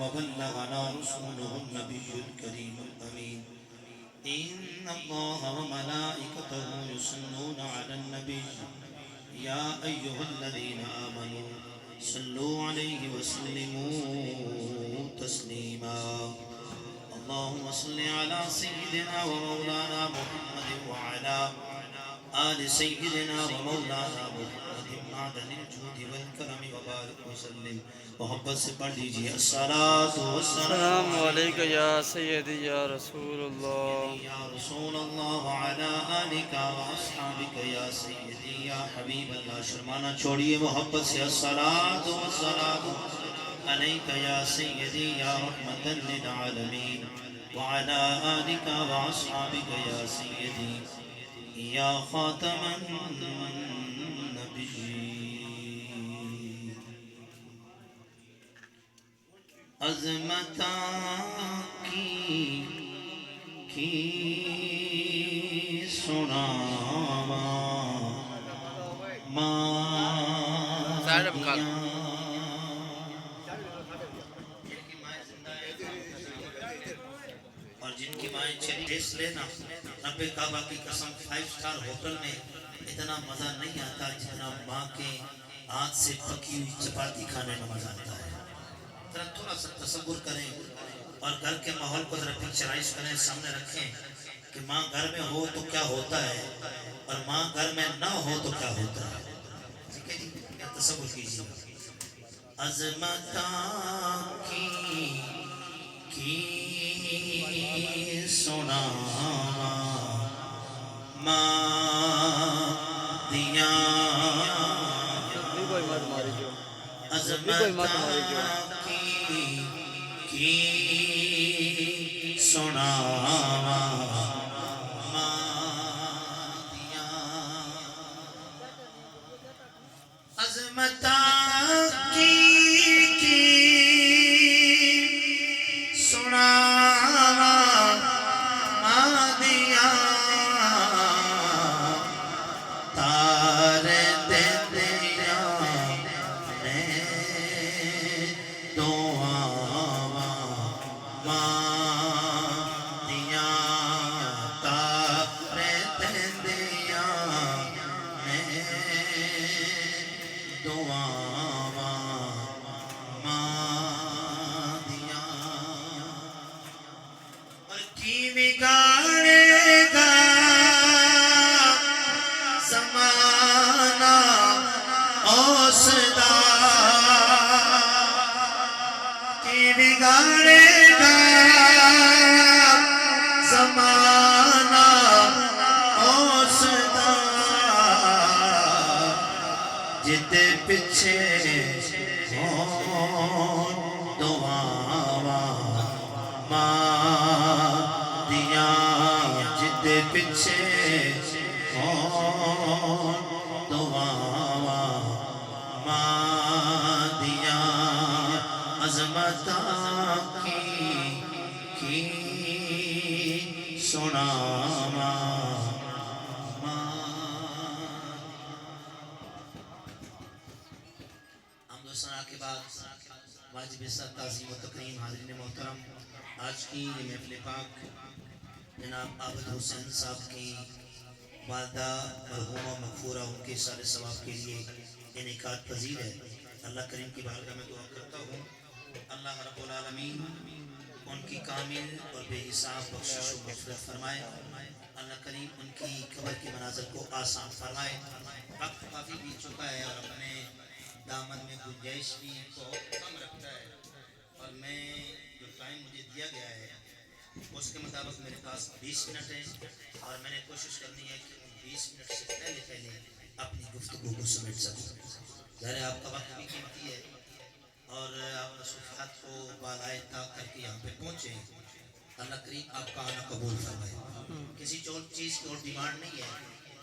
وبلغنا رسوله النبي الكريم الأمين إن الله وملائكته يصلون على النبي يا أيها الذين آمنوا صلوا عليه وسلموا تسليما اللهم صل على سيدنا ومولانا محمد وعلى آل سيدنا ومولانا محمد معدن الجود والكرم وبارك وسلم محبت سے پڑھ لیجئے الصلاة والسلام علیکہ یا سیدی یا رسول اللہ یا رسول اللہ وعلى آلک واصحابک یا سیدی یا حبیب اللہ شرمانا چھوڑیے محبت سے الصلاة والسلام علیکہ یا سیدی یا رحمت للعالمین وعلى آلک واصحابک یا سیدی یا خاتم النبیین عظمتاں کی سناواں اور جن کی مائیں چلی ٹیسٹ لینا رب کعبہ کی قسم 5 سٹار ہوٹل میں اتنا مزہ نہیں آتا جتنا ماں کے ہاتھ سے پکی ہوئی چپاتی کھانے میں مزہ آتا ہے تھوڑا سا تصور کریں اور گھر کے ماحول کو ذرا پکچرائز کریں سامنے رکھیں کہ ماں گھر میں ہو تو کیا ہوتا ہے اور ماں گھر میں نہ ہو تو کیا ہوتا ہے ٹھیک ہے جی تصور کیجیے عظمتاں کی سناواں ماں دیا عظمتاں کی سناواں ماں دیا عظمتاں کی سناواں ماں دیا تارے دے دیا بگاڑے گا زمانہ اوسدا کی بگاڑے گا زمانہ اوسدا جتے پیچھے ہوں دعاواں ماں دیا جتے پیچھے ہوں دعاواں ماں دیا عظمتاں کی سناواں حمد و ثنا کے بعد واجب سر تعظیم و تکریم حاضرین محترم آج کی یہ محفل پاک جناب عابد حسین صاحب کی والدہ مرحومہ مغفورہ ان کے سال ثواب کے لیے انعقاد پذیر ہے اللہ کریم کی بارگاہ میں دعا کرتا ہوں اللہ رب العالمین ان کی کامل اور بے حساب بخشش و مغفرت فرمائے اللہ کریم ان کی قبر کے مناظر کو آسان فرمائے وقت کافی بیت چکا ہے اور اپنے دامن میں گنجائش بھی بہت کم رکھتا ہے اور میں جو ٹائم مجھے دیا گیا ہے اس کے مطابق میرے پاس 20 منٹ ہے اور میں نے کوشش کرنی ہے کہ ان 20 منٹ سے پہلے اپنی گفتگو کو سمیٹ سکوں ظاہر آپ کا وقت بھی قیمتی ہے اور آپ مصروفیات کو بالائے طاق کر کے یہاں پہ پہنچے اللہ کریم آپ کا آنا قبول فرمائے کسی چیز کی اور ڈیمانڈ نہیں ہے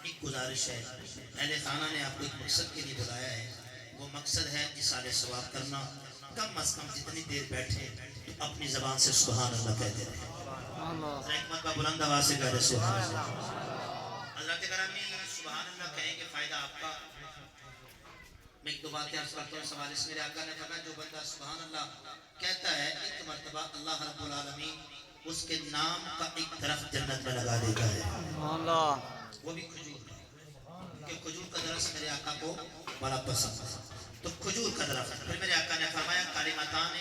ایک گزارش ہے اہل خانہ نے آپ کو ایک مقصد کے لیے بلایا ہے وہ مقصد ہے اصال ثواب کرنا کم از کم جتنی دیر بیٹھے تو اپنی زبان سے سبحان اللہ کہتے رہے رحمت کا بلند آواز سے کہہ رہے سبحان اللہ حضرات گرامی سبحان اللہ کہیں کہ فائدہ آپ کا میں ایک دو باتیں عرض کرتا ہوں سوال اس میرے آقا نے فرمایا جو بندہ سبحان اللہ کہتا ہے ایک مرتبہ اللہ رب العالمین اس کے نام کا ایک درخت جنت میں لگا دیتا ہے، اللہ وہ بھی کھجور کا، کہ کھجور کا درخت میرے آقا کو بڑا پسند ہے، تو کھجور کا درخت۔ پھر میرے آقا نے فرمایا کلمتان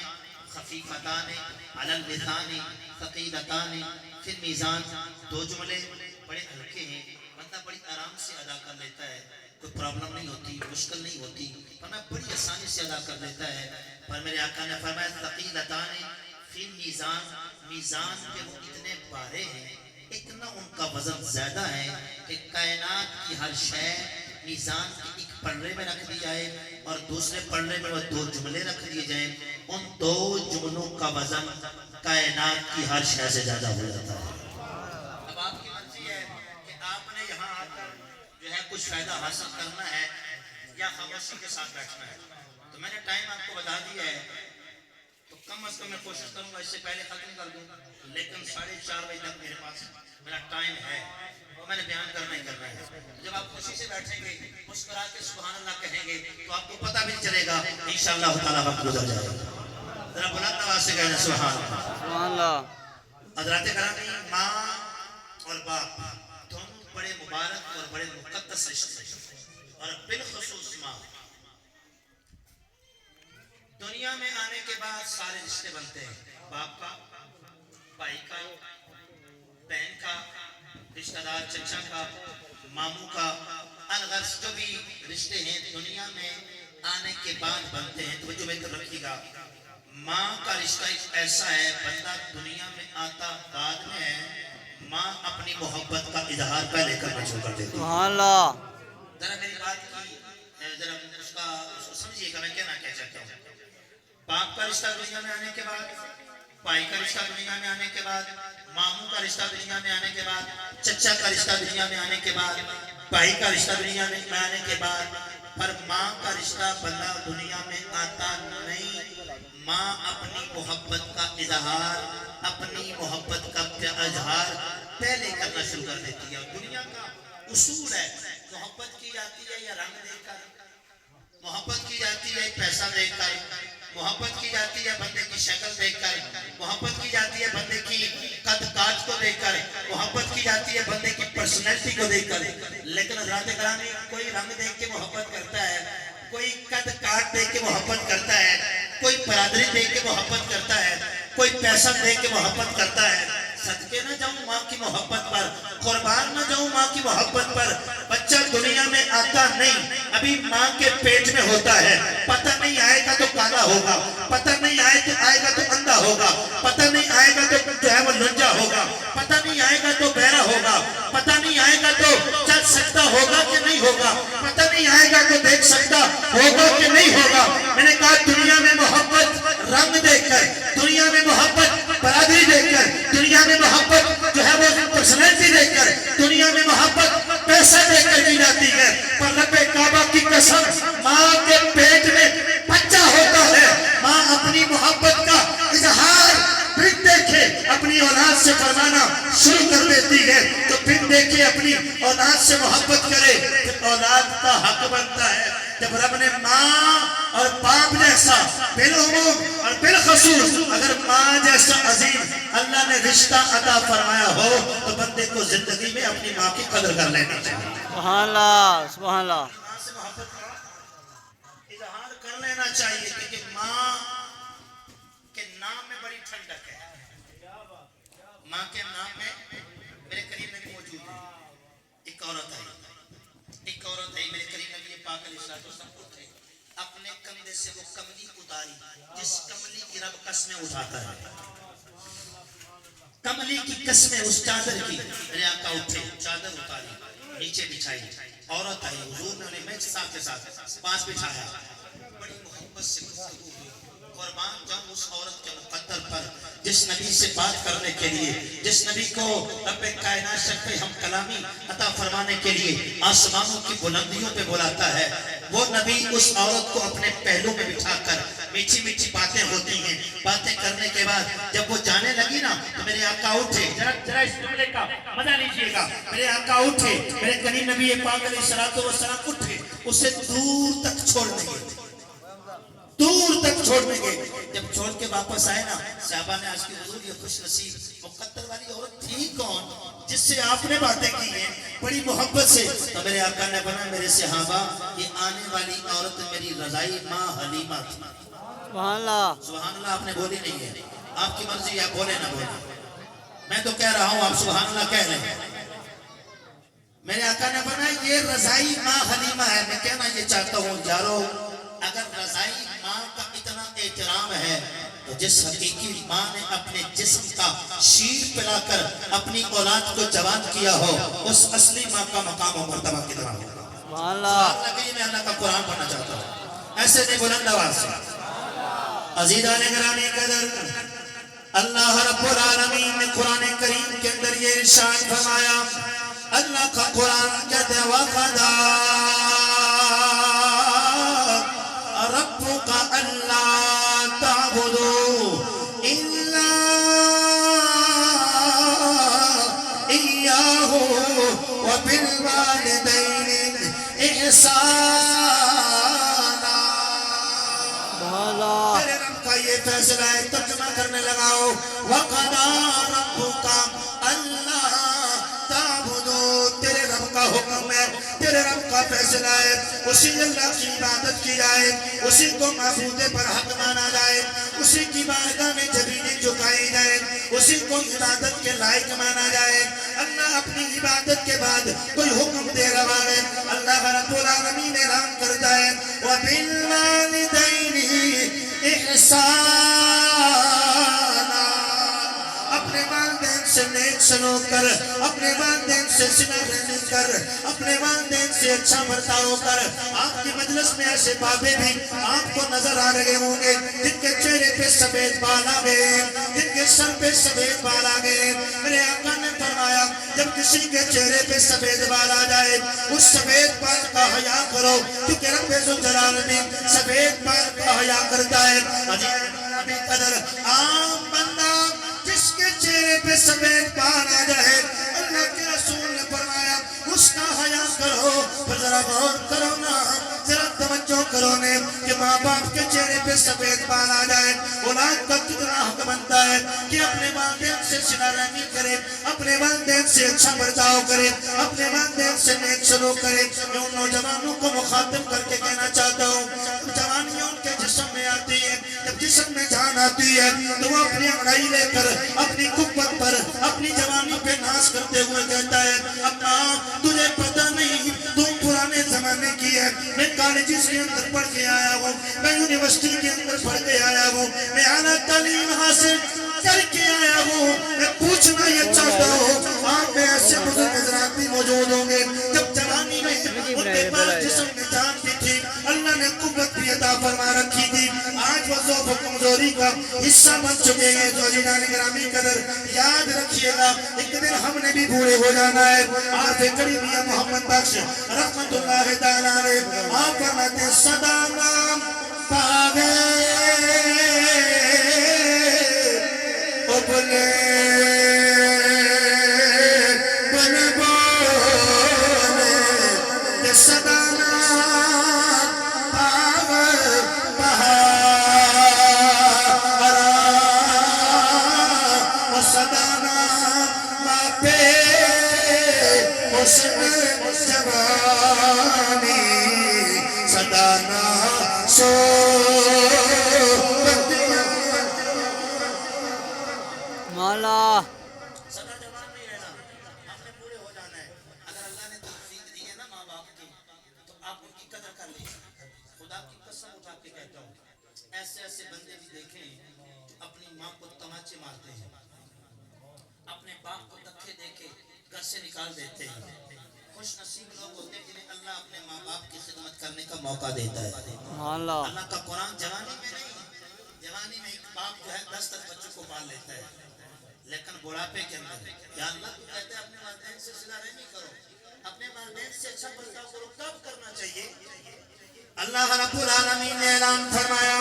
خفیفتان علی اللسان ثقیلتان فی المیزان، دو جملے بڑے ہلکے ہیں، بندہ بڑی آرام سے ادا کر لیتا ہے، کوئی پرابلم نہیں ہوتی، مشکل نہیں ہوتی، فرمایا بڑی آسانی سے ادا کر لیتا ہے۔ پر میرے آقا نے فرمایا ثقیلتان فی المیزان، میزان کے وہ اتنے بارے ہیں، اتنا ان کا وزن زیادہ ہے کہ کائنات کی ہر شے میزان کے ایک پلڑے میں رکھ دی جائے اور دوسرے پلڑے میں وہ دو جملے رکھ دیے جائیں، ان دو جملوں کا وزن کائنات کی ہر شے سے زیادہ ہو جاتا ہے۔ اب آپ کی مرضی ہے کہ آپ نے یہاں آ کر جو ہے کچھ فائدہ حاصل کرنا ہے یا خاموشی کے ساتھ بیٹھنا ہے۔ تو میں نے ٹائم آپ کو بتا دیا ہے، تو کم از کم میں کوشش کروں گا اس سے پہلے ختم کر دوں، لیکن 4:30 بجے تک میرے پاس میرا ٹائم ہے، وہ میں نے بیان کرنا ہی کرنا ہے۔ جب آپ خوشی سے بیٹھیں گے، مسکرا کے سبحان اللہ کہیں گے، تو آپ کو پتہ بھی چلے گا انشاءاللہ تعالیٰ وقت گزر جائے گا۔ ذرا بلند آواز سے کہنا سبحان اللہ۔ سبحان اللہ۔ حضرات گرامی، ماں اور باپ دونوں بڑے مبارک اور بڑے مقدس رشتے، اور بالخصوص ماں۔ دنیا میں آنے کے بعد سارے رشتے بنتے ہیں، باپ کا، بھائی کا، بہن کا، رشتہ دار چچا کا، ماموں کا، الغرض جو بھی رشتے ہیں دنیا میں آنے کے بعد بنتے ہیں۔ توجہ بہتر رکھیے گا، ماں کا رشتہ ایک ایسا ہے، بندہ دنیا میں آتا بعد میں ہے، ماں اپنی محبت کا اظہار پہلے کرنا شروع کر دیتی ہے۔ سبحان اللہ۔ ذرا میری بات کی ذرا اس کو سمجھیے گا میں کہنا کیا چاہتا ہوں۔ باپ کا رشتہ دنیا میں آنے کے بعد، بھائی کا رشتہ دنیا میں آنے کے بعد، ماموں کا رشتہ دنیا میں آنے کے بعد، چچا کا رشتہ دنیا میں آنے کے بعد، بھائی کا رشتہ دنیا میں آنے کے بعد، پر ماں کا رشتہ بندہ دنیا میں آتا نہیں، ماں اپنی محبت کا اظہار، اپنی محبت کا اظہار پہلے کرنا شروع کر دیتی ہے۔ دنیا کا اصول ہے، محبت کی جاتی ہے یا رنگ دیکھ کر، محبت کی جاتی ہے پیسہ دیکھ کر، محبت کی جاتی ہے بندے کی شکل دیکھ کر، محبت کی جاتی ہے بندے کی قد کاج کو دیکھ کر، محبت کی جاتی ہے بندے کی پرسنالٹی کو دیکھ کر۔ لیکن حضرات گرامی، کوئی رنگ دیکھ کے محبت کرتا ہے، کوئی قد کاٹ دیکھ کے محبت کرتا ہے، کوئی برادری دیکھ کے محبت کرتا ہے، کوئی پیسہ دیکھ کے محبت کرتا ہے۔ صدقے نہ جاؤں ماں کی محبت پر، قربان نہ جاؤں ماں کی محبت پر۔ بچہ دنیا میں آتا نہیں، ابھی ماں کے پیٹ میں ہوتا ہے، پتہ نہیں آئے گا تو کالا ہوگا، پتہ نہیں آئے گا تو اندھا ہوگا، پتہ نہیں آئے گا تو جو ہے وہ لنجا ہوگا، پتہ نہیں آئے گا تو بہرا ہوگا، پتہ نہیں آئے گا تو چل سکتا ہوگا کہ نہیں ہوگا، پتہ نہیں آئے گا تو دیکھ سکتا ہوگا کہ نہیں ہوگا۔ میں نے کہا دنیا میں محبت رنگ دیکھ کر، دنیا میں محبت برادری دیکھ کر، دنیا میں محبت جو ہے وہ پرسنالٹی دیکھ کر، دنیا میں محبت پیسہ دیکھ کر کی جاتی ہے، پر رب کعبہ کی قسم، ماں کے پیٹ میں بچہ ہوتا ہے، ماں اپنی محبت کا اظہار پھر دیکھے اپنی اولاد سے فرمانا شروع کر دیتی ہے، تو پھر دیکھے اپنی اولاد سے محبت کرے، پھر اولاد کا حق بنتا ہے۔ جب رب نے ماں اور باپ جیسا بالعموم اور بالخصوص اگر ماں جیسا عظیم اللہ نے رشتہ عطا فرمایا ہو تو بندے کو زندگی میں اپنی ماں کی قدر کر لینا چاہیے۔ سبحان اللہ۔ سبحان اللہ۔ ماں سے محبت کا اظہار کر لینا چاہیے، کیونکہ ماں کے نام میں بڑی ٹھنڈک ہے۔ ماں کے نام میں میرے قریب نبی موجود ہے، ایک عورت ہے میرے قریب نبی پاک علیہ السلام اٹھے، اپنے کندھے سے وہ کملی اتاری جس کملی کی رب قسمیں اٹھاتا ہے، کملی کی قسمیں اس چادر کی۔ میرے آقا اٹھے، چادر اتاری، نیچے بچھائی، عورت آئی، حضور نے انہیں میچ ساتھ کے ساتھ پاس بچھایا، بڑی محبت سے گفتگو ہوئی۔ قربان جاؤں اس عورت کے مقدر پر جس نبی سے بات کرنے کے لیے، جس نبی کو رب کائنات شرف ہم کلامی عطا فرمانے کے لیے آسمانوں کی بلندیوں پہ بلاتا ہے، وہ نبی اس عورت کو اپنے پہلو میں بٹھا کر میٹھی میٹھی باتیں ہوتی ہیں، باتیں کرنے کے بعد جب وہ جانے لگی نا تو میرے آقا اٹھے، ذرا اس جملے کا مزہ لیجئے گا، میرے آقا اٹھے، میرے قریب نبی پاک علیہ السلام اٹھے، اسے دور تک چھوڑ دیں گے، دور تک چھوڑنے گئے. جب چھوڑ کے واپس آئے نا صحابہ نے آج کی حضور یہ خوش نصیب مقدر والی عورت تھی کون جس سے آپ نے باتیں کی ہیں بڑی محبت سے؟ تو میرے آقا نے بنا میرے صحابہ یہ آنے والی عورت میری رضائی ماں حلیمہ تھی. سبحان اللہ. سبحان اللہ آپ نے بولی نہیں ہے. آپ کی مرضی آپ بولے نہ بولے. میں تو کہہ رہا ہوں آپ سبحان اللہ کہہ رہے ہیں. میرے آقا نے بنا یہ رضائی ماں حلیمہ ہے. میں کہنا یہ چاہتا ہوں یارو اگر رضائی ماں کا اتنا احترام ہے تو جس حقیقی ماں نے اپنے جسم کا شیر پلا کر اپنی اولاد کو جوان کیا ہو اس اصلی ماں کا مقام و مرتبہ کتنا ہوگا؟ سبحان اللہ. میں اللہ کا قرآن پڑھنا چاہتا ہوں ایسے نہیں بلند آواز سے. عزیزان گرامی قدر اللہ رب العالمین نے قرآن کریم کے اندر یہ ارشاد فرمایا. اللہ کا قرآن کہتے ہیں وَقَضَىٰ رَبُّكَ أَلَّا تَعْبُدُوا إِلَّا إِيَّاهُ وَبِالْوَالِدَيْنِ إِحْسَانًا. تیرے رب کا یہ فیصلہ ہے. ترجمہ کرنے لگاؤ وَقَضَىٰ رَبُّكَ أَلَّا تعبدو. تیرے رب کا حکم ہے تیرے رب کا فیصلہ ہے اسی اللہ کی عبادت کی جائے اسی کو معبود پر حق مانا جائے اسی کی بارگاہ میں زمینیں جھکائی جائے اسی کو عبادت کے لائق مانا جائے. اللہ اپنی عبادت کے بعد کوئی حکم دے رہا ہے. اللہ رب العالمین اعلان کرتا ہے وَبِالْوَالِدَيْنِ إِحْسَانًا. اپنے والدین سے نیک سلوک کر اپنے والدین سے صلہ رحمی کر اپنے والدین سے اچھا برتاؤ کر. آپ کی مجلس میں ایسے بابے بھی آپ کو نظر آ رہے ہوں گے جن کے چہرے پہ سفید بال آ گئے جن کے سر پہ سفید بال آ گئے. میرے آقا نے فرمایا جب کسی کے چہرے پہ سفید بال آ جائے اس سفید بال کا حیا کرو کیونکہ رب ذوالجلال بھی سفید بال کا حیا کرتا ہے. عزیز قدر عام بندہ جس کے چہرے پہ سفید بال آ جائے اللہ کے رسول نے فرمایا اس کا حیا کرو. پر ذرا غور کرو نا ذرا توجہ کرو نے کہ ماں باپ کے چہرے پہ سفید بال آ جائے اولاد کا کتنا حق بنتا ہے کہ اپنے والدین سے صلہ رحمی کرے اپنے والدین سے اچھا برتاؤ کرے اپنے والدین سے نیک سلوک کرے. میں ان نوجوانوں کو مخاطب کر کے کہنا چاہتا ہوں جوانیاں ان کے جسم میں آتی ہے جب جسم میں جان آتی ہے تو وہ اپنی انگڑائی لے کر اپنی قوت پر اپنی جوانی پہ ناز کرتے ہوئے کہتا ہے اپنا تجھے پتہ نہیں تم پرانے زمانے کی ہے. میں کالجز کے اندر پڑھ کے آیا ہوں میں یونیورسٹی کے اندر پڑھ کے آیا ہوں میں اعلیٰ تعلیم حاصل کر کے آیا ہوں. میں پوچھنا یہ چاہتا ہوں آپ میں ایسے بزرگ حضرات بھی موجود ہوں گے جب جوانی میں ان کے پاس جسم میں جان بھی تھی اللہ نے قوت بھی عطا فرما رکھی تھی آج وہ ضعف و کمزوری کا حصہ بن چکے ہیں. جو عزیزان گرامی قدر یاد رکھیے گا ایک دن ہم نے بھی بوڑھے ہو جانا ہے. عارف کریمیہ محمد بخش رحمت اللہ تعالیٰ علیہ آپ فرماتے ہیں صدا نام پاگے ابلے بن بولے صدا نام پاگے بہارا صدا نام پہ حسن جوانی صدانا سو مولا. صدا جوان نہیں رہنا ہم نے پورے ہو جانا ہے. اگر اللہ نے توفیق دی ہے نا ماں باپ کی تو آپ ان کی قدر کر لیجیے. خدا کی قسم اٹھا کے کہتا ہوں ایسے ایسے بندے بھی دیکھیں جو اپنی ماں کو تماچے مارتے ہیں اپنے باپ کو دھکے دے کے گھر سے نکال دیتے ہیں. خوش نصیب لوگ ہوتے ہیں جنہیں اللہ اپنے ماں باپ کی خدمت کرنے کا موقع دیتا ہے. اللہ کا قرآن جوانی میں نہیں جوانی میں ایک باپ جو ہے 10 بچوں کو پال لیتا ہے لیکن بڑھاپے کے اندر یا اللہ تو کہتے ہیں اپنے والدین سے صلہ رحمی کرو اپنے والدین سے اچھا برتاؤ کرو. کب کرنا چاہیے؟ اللہ رب العالمین نے اعلان فرمایا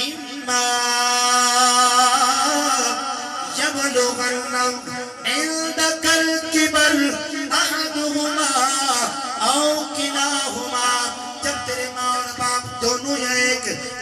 اِمَّا يَبْلُغَنَّ عِندَكَ الْكِبَرَ أَحَدُهُمَا أَوْ كِلَاهُمَا. جب تیرے ماں اور باپ دونوں یا ایک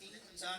3-4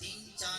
3-4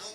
2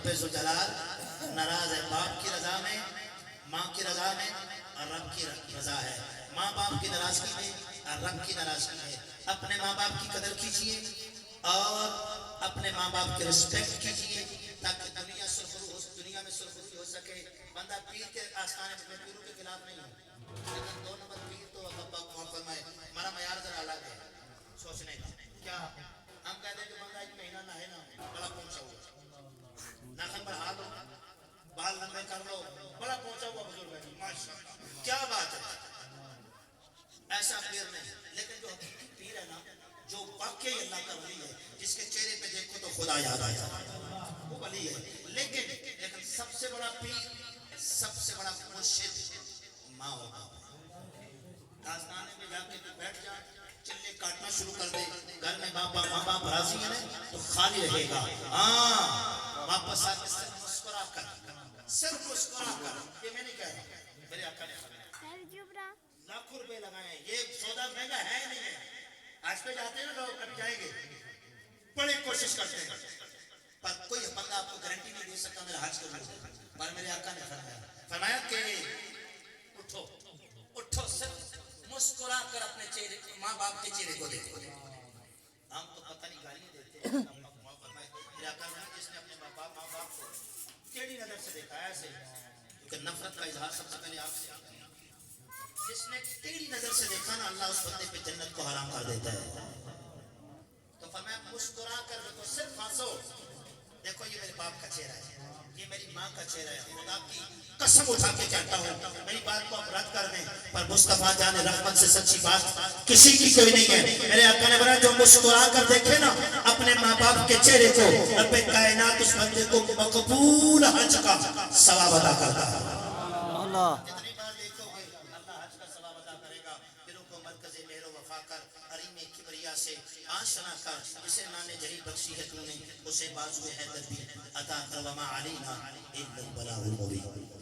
رب ذوالجلال ناراض ہے باپ کی رضا میں ماں کی رضا میں اور رب کی رضا ہے ماں باپ کی ناراضگی میں اور رب کی ناراضگی میں اپنے ماں باپ کی قدر کیجئے اور اپنے ماں باپ کی رسپیکٹ کیجئے تاکہ دنیا میں سرخروئی ہو سکے بندہ پیر کے آستانے میں پیروں کے خلاف نہیں ہو لیکن 2 نمبر پیر تو اللہ پاک محفل میں ہمارا معیار ذرا الگ ہے سوچنے کا کیا ہم کہتے ہیں کہ بندہ 1 مہینہ نہ ہے نا بڑا پہنچا ہوا ناخن پر ہاتھ ہو بال لمبے کر لو بڑا پہنچا ہوا بزرگ ہے ماشاءاللہ کیا بات ہے ایسا پیر نہیں لیکن جو پیر ہے نا جو واقعی اللہ کا ولی ہے جس کے چہرے پہ دیکھو تو خدا یاد آ جاتا ہے وہ ولی ہے لیکن سب سے بڑا پیر سب سے بڑا مرشد ماں ہوگا آستانے میں جا کے تو بیٹھ جا چلے کاٹنا شروع کر دے گھر میں ماں باپ راضی ہیں تو خالی رہے گا ہاں واپس آ کے صرف مسکرا کر یہ میں نہیں کہہ رہا میرے آقا نے فرمایا لاکھوں روپے لگائے یہ سودا مہنگا ہے نہیں ہے آج پہ جاتے ہیں نا لوگ کبھی جائیں گے بڑی کوشش کرتے ہیں پر کوئی بندہ آپ کو گارنٹی نہیں دے سکتا میرا حج کر لوں پر میرے آقا نے فرمایا کہ اٹھو صرف مسکرا کر اپنے چہرے ماں باپ کے چہرے کو دیکھو ہم تو پتہ نہیں گالیاں دیتے ہیں میرے آقا نے جس نے اپنے ماں باپ کو ٹیڑھی نظر سے دیکھا ایسے کیونکہ نفرت کا اظہار سب سے پہلے آپ سے جس نے ٹیڑھی نظر سے دیکھا نا اللہ اس بندے پہ جنت کو حرام کر دیتا ہے تو فرمایا مسکرا کر دیکھو صرف ہنسو دیکھو یہ میرے باپ کا چہرہ ہے یہ میری ماں کا چہرہ ہے خدا کی قسم اٹھا کے کہتا ہوں میری بات کو آپ رد کر دیں پر مصطفیٰ جان رحمت سے سچی بات کسی کی کوئی نہیں ہے میرے آقا نے فرمایا جو مسکرا کر دیکھے نا اپنے ماں باپ کے چہرے کو رب کائنات اس بندے کو مقبول حج کا ثواب عطا کرتا ہے اللہ جتنی بار دیکھو گے اللہ حج کا ثواب عطا کرے گا دلوں کو مرکز مہر و وفا کر حریم کبریا سے آشنا کر جسے نان جہی بخشی ہے تو نے اسے بازو حیدر بھی عطا کر وما علینا الا البلاغ المبین